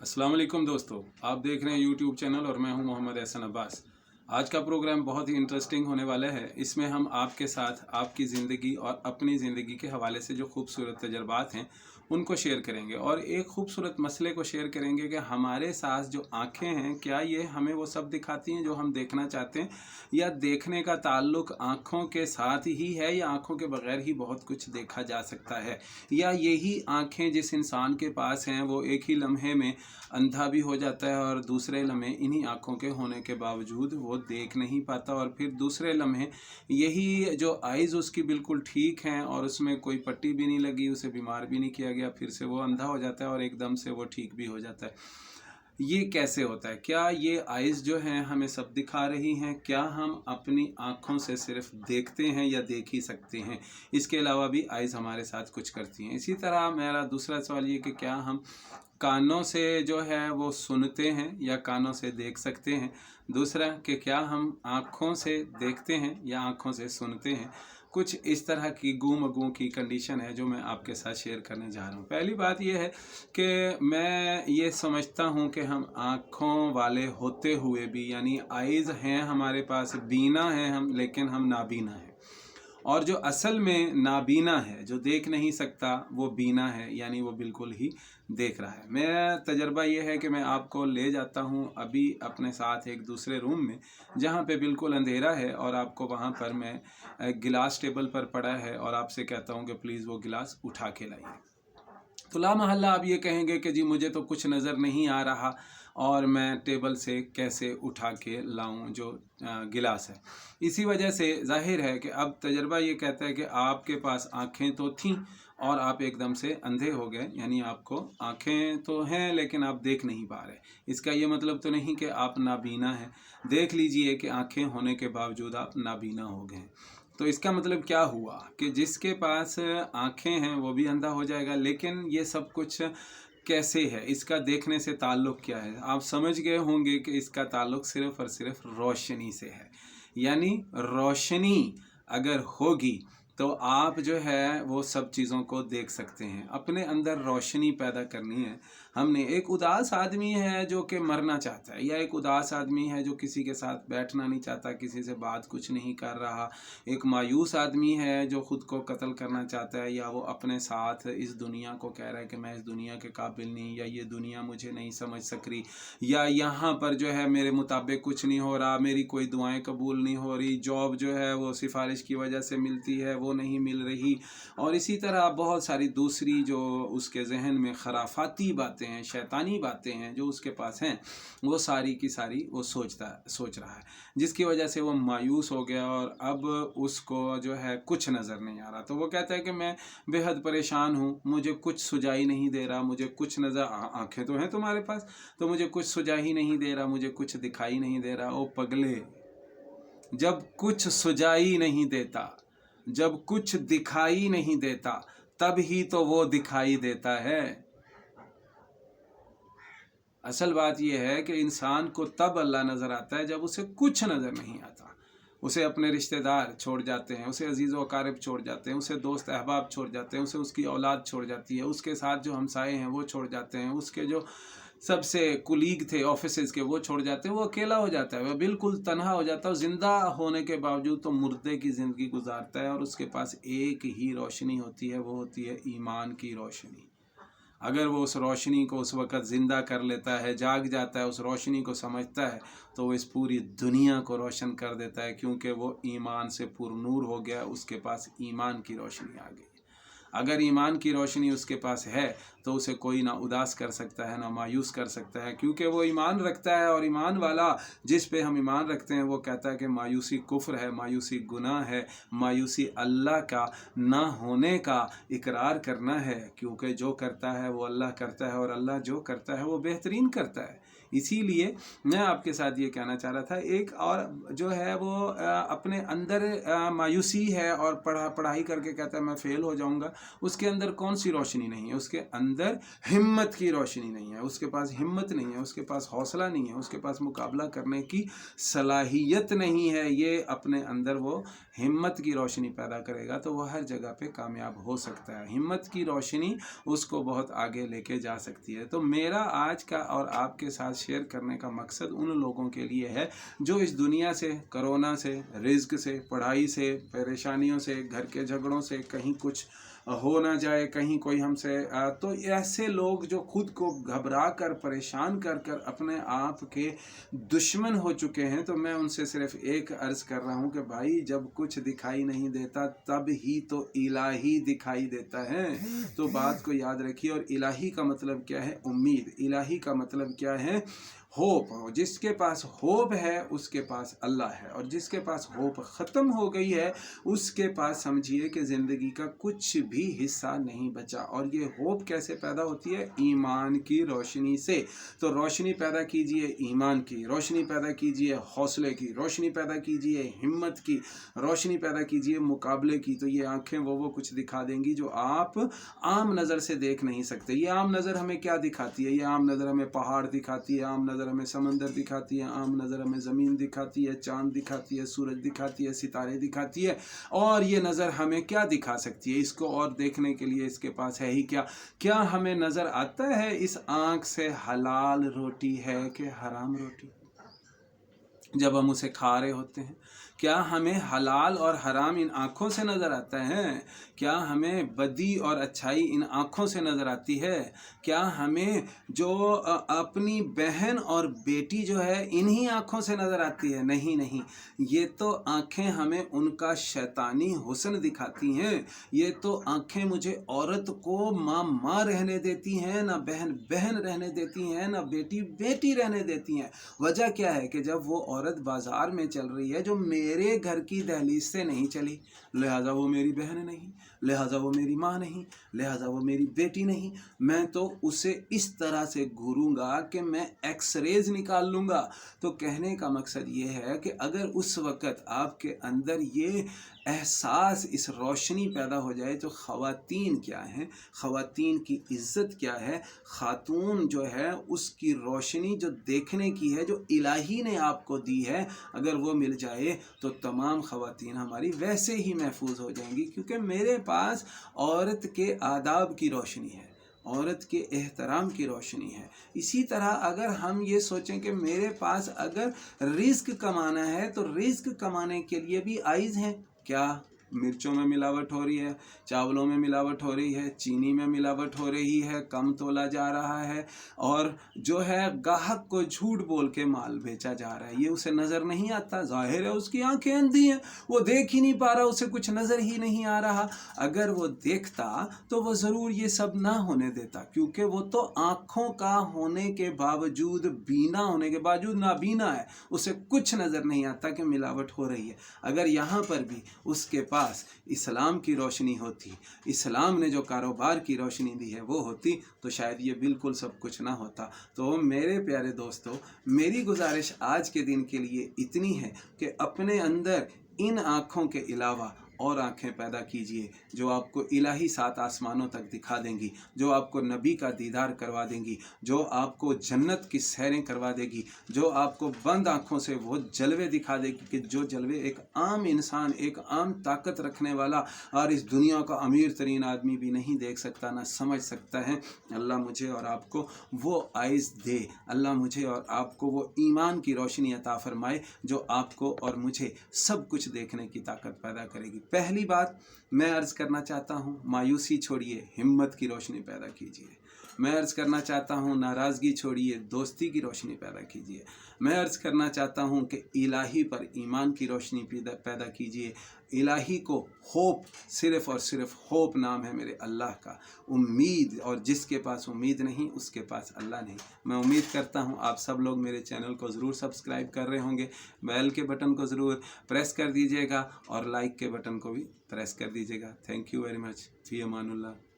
अस्सलाम वालेकुम दोस्तों, आप देख रहे हैं यूट्यूब चैनल और मैं हूं मोहम्मद एहसन अब्बास। आज का प्रोग्राम बहुत ही इंटरेस्टिंग होने वाला है। इसमें हम आपके साथ आपकी ज़िंदगी और अपनी ज़िंदगी के हवाले से जो खूबसूरत तजर्बात हैं उनको शेयर करेंगे और एक खूबसूरत मसले को शेयर करेंगे कि हमारे साथ जो आँखें हैं, क्या ये हमें वो सब दिखाती हैं जो हम देखना चाहते हैं, या देखने का ताल्लुक़ आँखों के साथ ही है, या आँखों के बगैर ही बहुत कुछ देखा जा सकता है, या यही आँखें जिस इंसान के पास हैं वो एक ही लम्हे में अंधा भी हो जाता है और दूसरे लम्हे इन्हीं आँखों के होने के बावजूद वो देख नहीं पाता, और फिर दूसरे लम्हे यही जो आइज़ उसकी बिल्कुल ठीक हैं और उसमें कोई पट्टी भी नहीं लगी, उसे बीमार भी नहीं किया गया, फिर से वो अंधा हो जाता है और एकदम से वो ठीक भी हो जाता है। ये कैसे होता है? क्या ये आइज़ जो हैं हमें सब दिखा रही हैं? क्या हम अपनी आँखों से सिर्फ देखते हैं या देख ही सकते हैं? इसके अलावा भी आइज़ हमारे साथ कुछ करती हैं। इसी तरह मेरा दूसरा सवाल ये कि क्या हम कानों से जो है वो सुनते हैं या कानों से देख सकते हैं? दूसरा कि क्या हम आँखों से देखते हैं या आँखों से सुनते हैं? कुछ इस तरह की गूँ-मगूँ की कंडीशन है जो मैं आपके साथ शेयर करने जा रहा हूँ। पहली बात ये है कि मैं ये समझता हूँ कि हम आँखों वाले होते हुए भी, यानी आइज़ हैं हमारे पास, बीना हैं हम, लेकिन हम नाबीना हैं। और जो असल में नाबीना है, जो देख नहीं सकता, वो बीना है, यानी वो बिल्कुल ही देख रहा है। मेरा तजर्बा ये है कि मैं आपको ले जाता हूँ अभी अपने साथ एक दूसरे रूम में, जहाँ पे बिल्कुल अंधेरा है, और आपको वहाँ पर मैं गिलास टेबल पर पड़ा है और आपसे कहता हूँ कि प्लीज़ वो गिलास उठा के लाइए। तो लामहल्ला आप ये कहेंगे कि जी मुझे तो कुछ नज़र नहीं आ रहा और मैं टेबल से कैसे उठा के लाऊं जो गिलास है। इसी वजह से ज़ाहिर है कि अब तजर्बा ये कहता है कि आपके पास आँखें तो थीं और आप एकदम से अंधे हो गए, यानी आपको आँखें तो हैं लेकिन आप देख नहीं पा रहे। इसका ये मतलब तो नहीं कि आप नाबीना हैं। देख लीजिए कि आँखें होने के बावजूद आप नाबीना हो गए। तो इसका मतलब क्या हुआ कि जिसके पास आँखें हैं वो भी अंधा हो जाएगा। लेकिन ये सब कुछ कैसे है, इसका देखने से ताल्लुक़ क्या है? आप समझ गए होंगे कि इसका ताल्लुक़ सिर्फ़ और सिर्फ रोशनी से है। यानी रोशनी अगर होगी तो आप जो है वो सब चीज़ों को देख सकते हैं। अपने अंदर रोशनी पैदा करनी है हमने। एक उदास आदमी है जो कि मरना चाहता है, या एक उदास आदमी है जो किसी के साथ बैठना नहीं चाहता, किसी से बात कुछ नहीं कर रहा। एक मायूस आदमी है जो ख़ुद को कत्ल करना चाहता है, या वो अपने साथ इस दुनिया को कह रहा है कि मैं इस दुनिया के काबिल नहीं, या ये दुनिया मुझे नहीं समझ सक रही, या यहाँ पर जो है मेरे मुताबिक कुछ नहीं हो रहा, मेरी कोई दुआएं कबूल नहीं हो रही, जॉब जो है वो सिफारिश की वजह से मिलती है वो नहीं मिल रही, और इसी तरह बहुत सारी दूसरी जो उसके जहन में खराफाती बातें हैं, शैतानी बातें हैं जो उसके पास हैं, वो सारी की सारी वो सोच रहा है, जिसकी वजह से वो मायूस हो गया और अब उसको जो है कुछ नज़र नहीं आ रहा। तो वो कहता है कि मैं बेहद परेशान हूँ, मुझे कुछ सुझाई नहीं दे रहा, मुझे कुछ नज़र आँखें तो हैं तुम्हारे पास, तो मुझे कुछ सुझाई नहीं दे रहा, मुझे कुछ दिखाई नहीं दे रहा। ओ पगले, जब कुछ सुझाई नहीं देता, जब कुछ दिखाई नहीं देता, तब ही तो वो दिखाई देता है। असल बात यह है कि इंसान को तब अल्लाह नज़र आता है जब उसे कुछ नज़र नहीं आता। उसे अपने रिश्तेदार छोड़ जाते हैं, उसे अजीज़ व अकारिब छोड़ जाते हैं, उसे दोस्त अहबाब छोड़ जाते हैं, उसे उसकी औलाद छोड़ जाती है, उसके साथ जो हमसाए हैं वो छोड़ जाते हैं, उसके जो सबसे कुलीग थे ऑफिसेज़ के वो छोड़ जाते हैं, वो अकेला हो जाता है, वह बिल्कुल तन्हा हो जाता है। ज़िंदा होने के बावजूद तो मुर्दे की ज़िंदगी गुजारता है, और उसके पास एक ही रोशनी होती है, वो होती है ईमान की रोशनी। अगर वो उस रोशनी को उस वक़्त ज़िंदा कर लेता है, जाग जाता है, उस रोशनी को समझता है, तो वो इस पूरी दुनिया को रोशन कर देता है, क्योंकि वो ईमान से पुरनूर हो गया, उसके पास ईमान की रोशनी आ गई। अगर ईमान की रोशनी उसके पास है तो उसे कोई ना उदास कर सकता है, ना मायूस कर सकता है, क्योंकि वो ईमान रखता है, और ईमान वाला जिस पे हम ईमान रखते हैं वो कहता है कि मायूसी कुफ्र है, मायूसी गुनाह है, मायूसी अल्लाह का ना होने का इकरार करना है, क्योंकि जो करता है वो अल्लाह करता है, और अल्लाह जो करता है वो बेहतरीन करता है। इसीलिए मैं आपके साथ ये कहना चाह रहा था, एक और जो है वो अपने अंदर मायूसी है और पढ़ाई करके कहता है मैं फ़ेल हो जाऊंगा, उसके अंदर कौन सी रोशनी नहीं है? उसके अंदर अंदर हिम्मत की रोशनी नहीं है, उसके पास हिम्मत नहीं है, उसके पास हौसला नहीं है, उसके पास मुकाबला करने की सलाहियत नहीं है, ये अपने अंदर वो हिम्मत की रोशनी पैदा करेगा तो वो हर जगह पे कामयाब हो सकता है। हिम्मत की रोशनी उसको बहुत आगे लेके जा सकती है। तो मेरा आज का और आपके साथ शेयर करने का मकसद उन लोगों के लिए है जो इस दुनिया से, कोरोना से, रिज्क से, पढ़ाई से, परेशानियों से, घर के झगड़ों से, कहीं कुछ हो ना जाए, कहीं कोई हमसे तो ऐसे लोग जो खुद को घबरा कर, परेशान कर कर अपने आप के दुश्मन हो चुके हैं, तो मैं उनसे सिर्फ एक अर्ज़ कर रहा हूं कि भाई जब कुछ दिखाई नहीं देता तब ही तो इलाही दिखाई देता है। तो बात को याद रखिए। और इलाही का मतलब क्या है? उम्मीद। इलाही का मतलब क्या है? होप। जिसके पास होप है उसके पास अल्लाह है, और जिसके पास होप ख़त्म हो गई है उसके पास समझिए कि ज़िंदगी का कुछ भी हिस्सा नहीं बचा। और ये होप कैसे पैदा होती है? ईमान की रोशनी से। तो रोशनी पैदा कीजिए ईमान की, रोशनी पैदा कीजिए हौसले की, रोशनी पैदा कीजिए हिम्मत की, रोशनी पैदा कीजिए मुकाबले की। तो ये आँखें वो कुछ दिखा देंगी जो आप आम नज़र से देख नहीं सकते। ये आम नज़र हमें क्या दिखाती है? ये आम नज़र हमें पहाड़ दिखाती है, आम नज़र हमें समंदर दिखाती है, आम नज़र हमें ज़मीन दिखाती है, चांद दिखाती है, सूरज दिखाती है, सितारे दिखाती है। और ये नज़र हमें क्या दिखा सकती है? इसको और देखने के लिए इसके पास है ही क्या? क्या हमें नज़र आता है इस आँख से हलाल रोटी है कि हराम रोटी? जब हम उसे खा रहे होते हैं, क्या हमें हलाल और हराम इन आँखों से नज़र आता है? क्या हमें बदी और अच्छाई इन आँखों से नज़र आती है? क्या हमें जो अपनी बहन और बेटी जो है इन्हीं आँखों से नज़र आती है? नहीं नहीं, ये तो आँखें हमें उनका शैतानी हुस्न दिखाती हैं। ये तो आँखें मुझे औरत को माँ माँ रहने देती हैं, ना बहन बहन रहने देती हैं, ना बेटी बेटी रहने देती हैं। वजह क्या है कि जब वो औरत बाज़ार में चल रही है जो मेरे घर की दहलीज से नहीं चली, लिहाजा वो मेरी बहन नहीं, लिहाजा वो मेरी माँ नहीं, लिहाजा वो मेरी बेटी नहीं। मैं तो उसे इस तरह से घूरूंगा कि मैं एक्सरेज निकाल लूँगा। तो कहने का मकसद ये है कि अगर उस वक़्त आपके अंदर ये एहसास, इस रोशनी पैदा हो जाए तो ख़वातीन क्या हैं, ख़वातीन की इज़्ज़त क्या है, ख़ातून जो है उसकी रोशनी जो देखने की है, जो इलाही ने आपको दी है, अगर वो मिल जाए तो तमाम ख़वातीन हमारी वैसे ही महफूज हो जाएंगी, क्योंकि मेरे पास औरत के आदाब की रोशनी है, औरत के एहतराम की रोशनी है। इसी तरह अगर हम ये सोचें कि मेरे पास अगर रिस्क कमाना है तो रिस्क कमाने के लिए भी आइज़ हैं। क्या मिर्चों में मिलावट हो रही है, चावलों में मिलावट हो रही है, चीनी में मिलावट हो रही है, कम तोला जा रहा है, और जो है गाहक को झूठ बोल के माल बेचा जा रहा है। ये उसे नज़र नहीं आता, जाहिर है उसकी आंखें अंधी हैं, वो देख ही नहीं पा रहा, उसे कुछ नज़र ही नहीं आ रहा। अगर वो देखता तो वो ज़रूर ये सब ना होने देता, क्योंकि वो तो आँखों का होने के बावजूद, बीना होने के बावजूद नाबीना है, उसे कुछ नज़र नहीं आता कि मिलावट हो रही है। अगर यहाँ पर भी उसके पास इस्लाम की रोशनी होती, इस्लाम ने जो कारोबार की रोशनी दी है वो होती, तो शायद ये बिल्कुल सब कुछ ना होता। तो मेरे प्यारे दोस्तों, मेरी गुजारिश आज के दिन के लिए इतनी है कि अपने अंदर इन आँखों के अलावा और आँखें पैदा कीजिए जो आपको इलाही सात आसमानों तक दिखा देंगी, जो आपको नबी का दीदार करवा देंगी, जो आपको जन्नत की सैरें करवा देगी, जो आपको बंद आँखों से वो जलवे दिखा देगी कि जो जलवे एक आम इंसान, एक आम ताकत रखने वाला और इस दुनिया का अमीर तरीन आदमी भी नहीं देख सकता, ना समझ सकता है। अल्लाह मुझे और आपको वो आइज़ दे, अल्लाह मुझे और आपको वो ईमान की रोशनी अता फरमाए जो आपको और मुझे सब कुछ देखने की ताकत पैदा करेगी। पहली बात मैं अर्ज़ करना चाहता हूँ, मायूसी छोड़िए, हिम्मत की रोशनी पैदा कीजिए। मैं अर्ज़ करना चाहता हूँ, नाराज़गी छोड़िए, दोस्ती की रोशनी पैदा कीजिए। मैं अर्ज़ करना चाहता हूँ कि इलाही पर ईमान की रोशनी पैदा कीजिए। इलाही को होप, सिर्फ़ और सिर्फ होप नाम है मेरे अल्लाह का, उम्मीद, और जिसके पास उम्मीद नहीं उसके पास अल्लाह नहीं। मैं उम्मीद करता हूँ आप सब लोग मेरे चैनल को ज़रूर सब्सक्राइब कर रहे होंगे, बेल के बटन को ज़रूर प्रेस कर दीजिएगा और लाइक के बटन को भी प्रेस कर दीजिएगा। Thank you very much. Fee Amanullah.